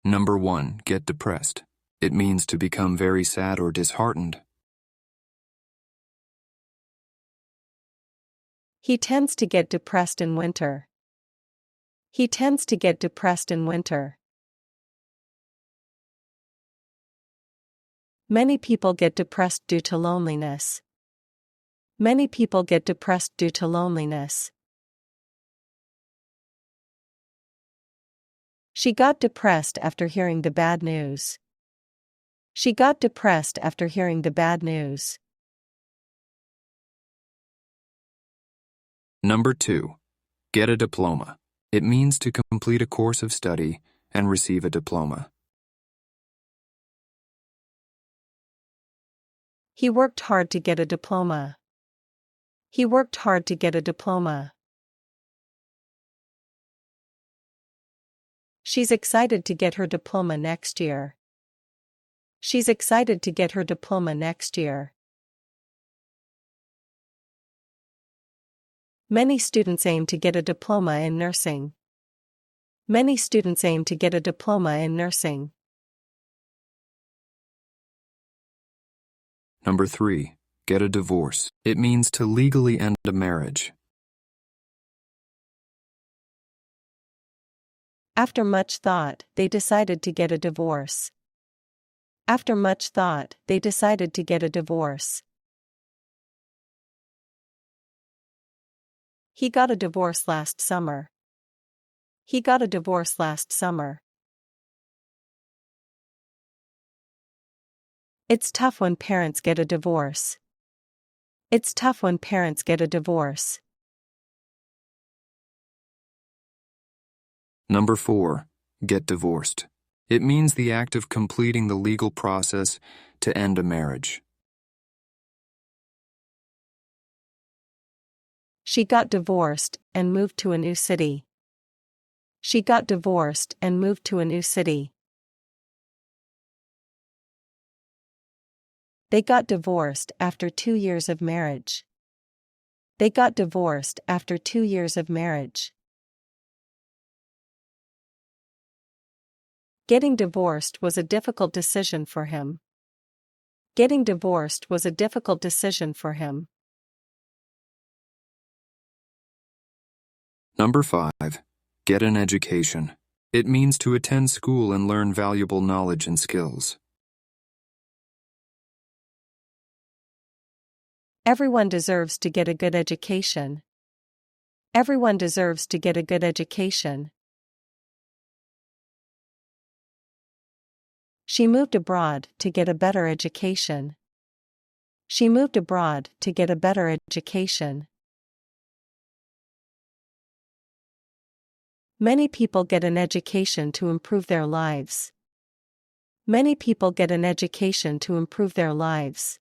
Number 1. Get depressed. It means to become very sad or disheartened. He tends to get depressed in winter. He tends to get depressed in winter. Many people get depressed due to loneliness. Many people get depressed due to loneliness. She got depressed after hearing the bad news. She got depressed after hearing the bad news. Number 2. Get a diploma. It means to complete a course of study and receive a diploma. He worked hard to get a diploma. He worked hard to get a diploma. She's excited to get her diploma next year. She's excited to get her diploma next year. Many students aim to get a diploma in nursing. Many students aim to get a diploma in nursing. Number 3. Get a divorce. It means to legally end a marriage. After much thought, they decided to get a divorce. After much thought, they decided to get a divorce. He got a divorce last summer. He got a divorce last summer. It's tough when parents get a divorce. It's tough when parents get a divorce. Number 4. Get divorced. It means the act of completing the legal process to end a marriage. She got divorced and moved to a new city. She got divorced and moved to a new city. They got divorced after 2 years of marriage. They got divorced after 2 years of marriage. Getting divorced was a difficult decision for him. Getting divorced was a difficult decision for him. Number 5. Get an education. It means to attend school and learn valuable knowledge and skills. Everyone deserves to get a good education. Everyone deserves to get a good education. She moved abroad to get a better education. She moved abroad to get a better education. Many people get an education to improve their lives. Many people get an education to improve their lives.